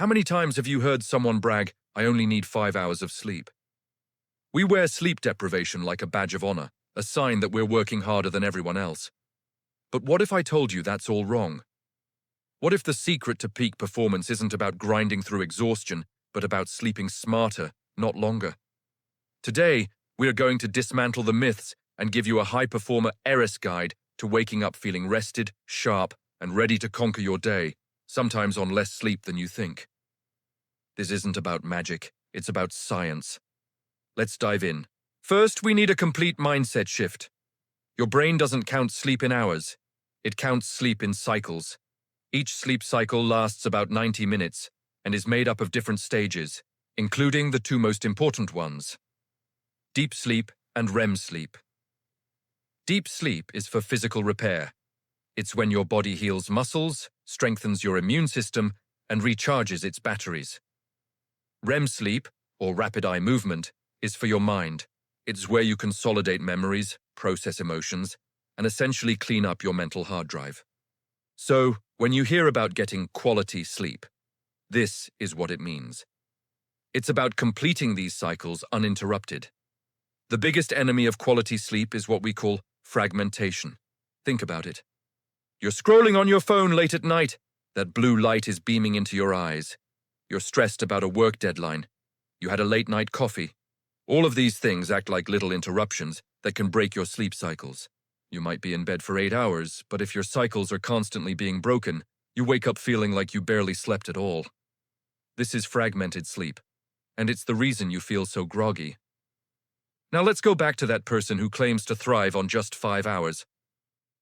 How many times have you heard someone brag, "I only need 5 hours of sleep"? We wear sleep deprivation like a badge of honor, a sign that we're working harder than everyone else. But what if I told you that's all wrong? What if the secret to peak performance isn't about grinding through exhaustion, but about sleeping smarter, not longer? Today, we are going to dismantle the myths and give you a high-performer heiress guide to waking up feeling rested, sharp, and ready to conquer your day, sometimes on less sleep than you think. This isn't about magic, it's about science. Let's dive in. First, we need a complete mindset shift. Your brain doesn't count sleep in hours, it counts sleep in cycles. Each sleep cycle lasts about 90 minutes and is made up of different stages, including the two most important ones: deep sleep and REM sleep. Deep sleep is for physical repair. It's when your body heals muscles, strengthens your immune system, and recharges its batteries. REM sleep, or rapid eye movement, is for your mind. It's where you consolidate memories, process emotions, and essentially clean up your mental hard drive. So, when you hear about getting quality sleep, this is what it means. It's about completing these cycles uninterrupted. The biggest enemy of quality sleep is what we call fragmentation. Think about it. You're scrolling on your phone late at night. That blue light is beaming into your eyes. You're stressed about a work deadline. You had a late-night coffee. All of these things act like little interruptions that can break your sleep cycles. You might be in bed for 8 hours, but if your cycles are constantly being broken, you wake up feeling like you barely slept at all. This is fragmented sleep, and it's the reason you feel so groggy. Now let's go back to that person who claims to thrive on just 5 hours.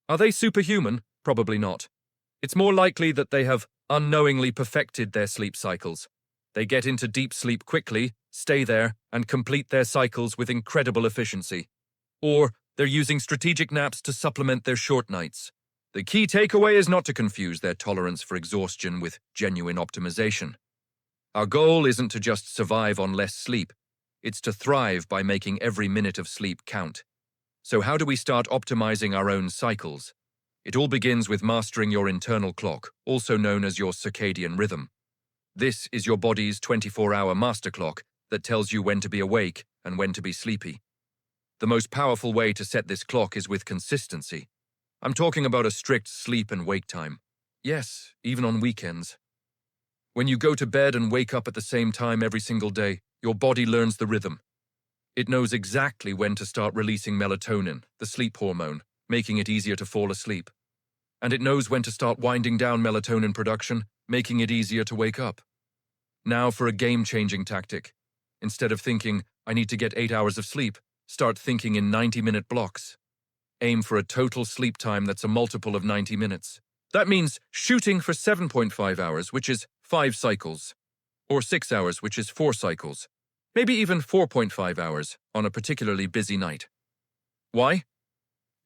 Are they superhuman? Probably not. It's more likely that they have unknowingly perfected their sleep cycles. They get into deep sleep quickly, stay there, and complete their cycles with incredible efficiency. Or they're using strategic naps to supplement their short nights. The key takeaway is not to confuse their tolerance for exhaustion with genuine optimization. Our goal isn't to just survive on less sleep. It's to thrive by making every minute of sleep count. So how do we start optimizing our own cycles? It all begins with mastering your internal clock, also known as your circadian rhythm. This is your body's 24-hour master clock that tells you when to be awake and when to be sleepy. The most powerful way to set this clock is with consistency. I'm talking about a strict sleep and wake time. Yes, even on weekends. When you go to bed and wake up at the same time every single day, your body learns the rhythm. It knows exactly when to start releasing melatonin, the sleep hormone, making it easier to fall asleep. And it knows when to start winding down melatonin production, making it easier to wake up. Now for a game-changing tactic. Instead of thinking, "I need to get 8 hours of sleep," start thinking in 90-minute blocks. Aim for a total sleep time that's a multiple of 90 minutes. That means shooting for 7.5 hours, which is 5 cycles, or 6 hours, which is 4 cycles, maybe even 4.5 hours on a particularly busy night. Why?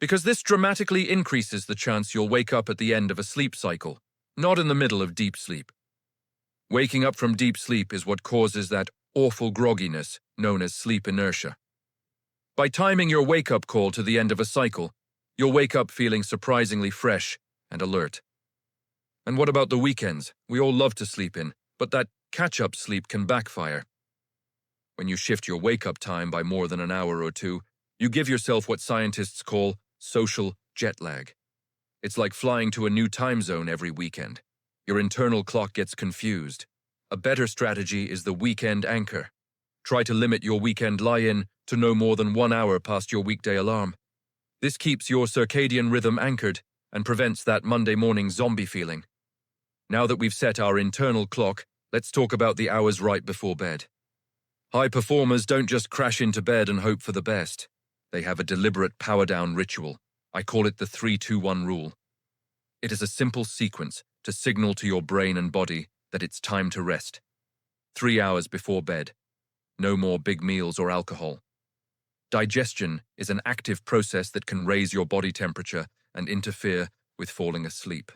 Because this dramatically increases the chance you'll wake up at the end of a sleep cycle, not in the middle of deep sleep. Waking up from deep sleep is what causes that awful grogginess known as sleep inertia. By timing your wake-up call to the end of a cycle, you'll wake up feeling surprisingly fresh and alert. And what about the weekends? We all love to sleep in, but that catch-up sleep can backfire. When you shift your wake-up time by more than an hour or two, you give yourself what scientists call social jet lag. It's like flying to a new time zone every weekend. Your internal clock gets confused. A better strategy is the weekend anchor. Try to limit your weekend lie-in to no more than 1 hour past your weekday alarm. This keeps your circadian rhythm anchored and prevents that Monday morning zombie feeling. Now that we've set our internal clock, let's talk about the hours right before bed. High performers don't just crash into bed and hope for the best. They have a deliberate power-down ritual. I call it the 3-2-1 rule. It is a simple sequence to signal to your brain and body that it's time to rest. 3 hours before bed. No more big meals or alcohol. Digestion is an active process that can raise your body temperature and interfere with falling asleep.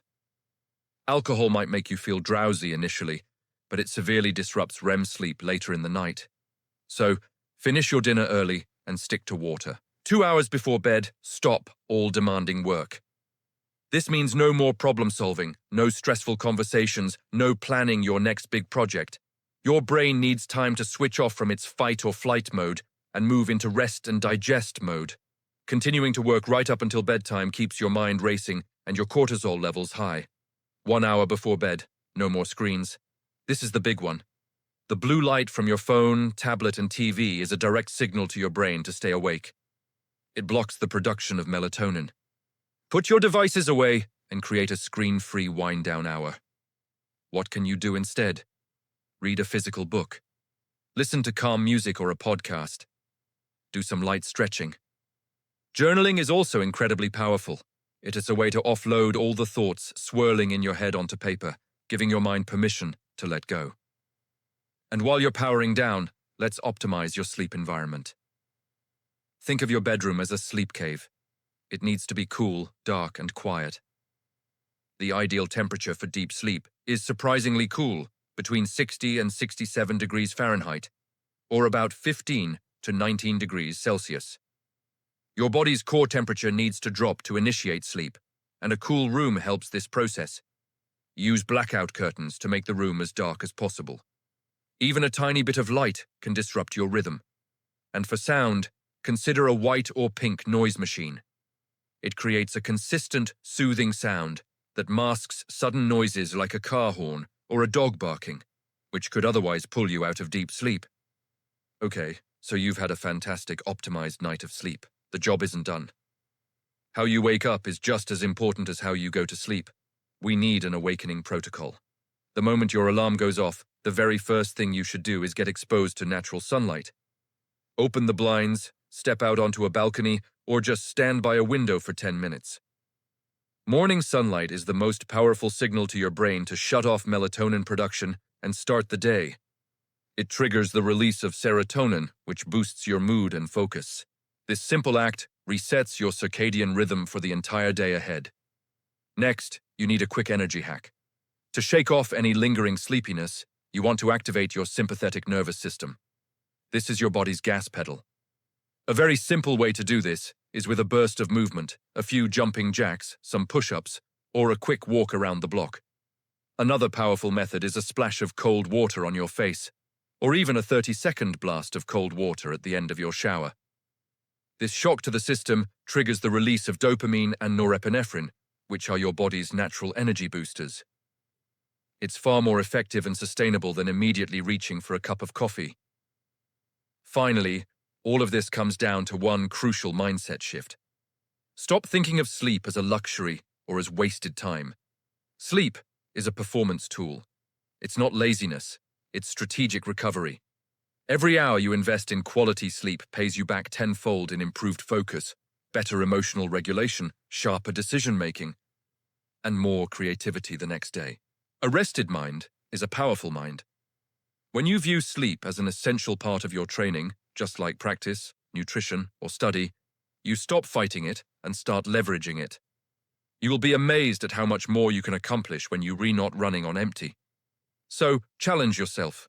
Alcohol might make you feel drowsy initially, but it severely disrupts REM sleep later in the night. So, finish your dinner early and stick to water. 2 hours before bed, stop all demanding work. This means no more problem solving, no stressful conversations, no planning your next big project. Your brain needs time to switch off from its fight or flight mode and move into rest and digest mode. Continuing to work right up until bedtime keeps your mind racing and your cortisol levels high. 1 hour before bed, no more screens. This is the big one. The blue light from your phone, tablet, and TV is a direct signal to your brain to stay awake. It blocks the production of melatonin. Put your devices away and create a screen-free wind-down hour. What can you do instead? Read a physical book. Listen to calm music or a podcast. Do some light stretching. Journaling is also incredibly powerful. It is a way to offload all the thoughts swirling in your head onto paper, giving your mind permission to let go. And while you're powering down, let's optimize your sleep environment. Think of your bedroom as a sleep cave. It needs to be cool, dark, and quiet. The ideal temperature for deep sleep is surprisingly cool, between 60 and 67 degrees Fahrenheit, or about 15 to 19 degrees Celsius. Your body's core temperature needs to drop to initiate sleep, and a cool room helps this process. Use blackout curtains to make the room as dark as possible. Even a tiny bit of light can disrupt your rhythm. And for sound, consider a white or pink noise machine. It creates a consistent, soothing sound that masks sudden noises like a car horn or a dog barking, which could otherwise pull you out of deep sleep. Okay, so you've had a fantastic optimized night of sleep. The job isn't done. How you wake up is just as important as how you go to sleep. We need an awakening protocol. The moment your alarm goes off, the very first thing you should do is get exposed to natural sunlight. Open the blinds, step out onto a balcony, or just stand by a window for 10 minutes. Morning sunlight is the most powerful signal to your brain to shut off melatonin production and start the day. It triggers the release of serotonin, which boosts your mood and focus. This simple act resets your circadian rhythm for the entire day ahead. Next, you need a quick energy hack. To shake off any lingering sleepiness, you want to activate your sympathetic nervous system. This is your body's gas pedal. A very simple way to do this is with a burst of movement, a few jumping jacks, some push-ups, or a quick walk around the block. Another powerful method is a splash of cold water on your face, or even a 30-second blast of cold water at the end of your shower. This shock to the system triggers the release of dopamine and norepinephrine, which are your body's natural energy boosters. It's far more effective and sustainable than immediately reaching for a cup of coffee. Finally, all of this comes down to one crucial mindset shift. Stop thinking of sleep as a luxury or as wasted time. Sleep is a performance tool. It's not laziness, it's strategic recovery. Every hour you invest in quality sleep pays you back tenfold in improved focus, better emotional regulation, sharper decision-making, and more creativity the next day. A rested mind is a powerful mind. When you view sleep as an essential part of your training, just like practice, nutrition, or study, you stop fighting it and start leveraging it. You will be amazed at how much more you can accomplish when you're not running on empty. So, challenge yourself.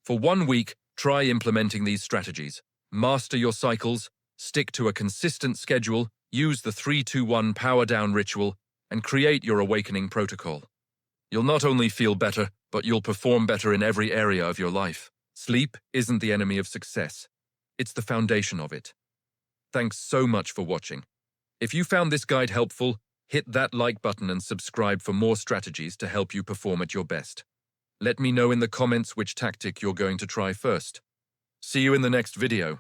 For 1 week, try implementing these strategies. Master your cycles, stick to a consistent schedule, use the 3-2-1 power down ritual, and create your awakening protocol. You'll not only feel better, but you'll perform better in every area of your life. Sleep isn't the enemy of success. It's the foundation of it. Thanks so much for watching. If you found this guide helpful, hit that like button and subscribe for more strategies to help you perform at your best. Let me know in the comments which tactic you're going to try first. See you in the next video.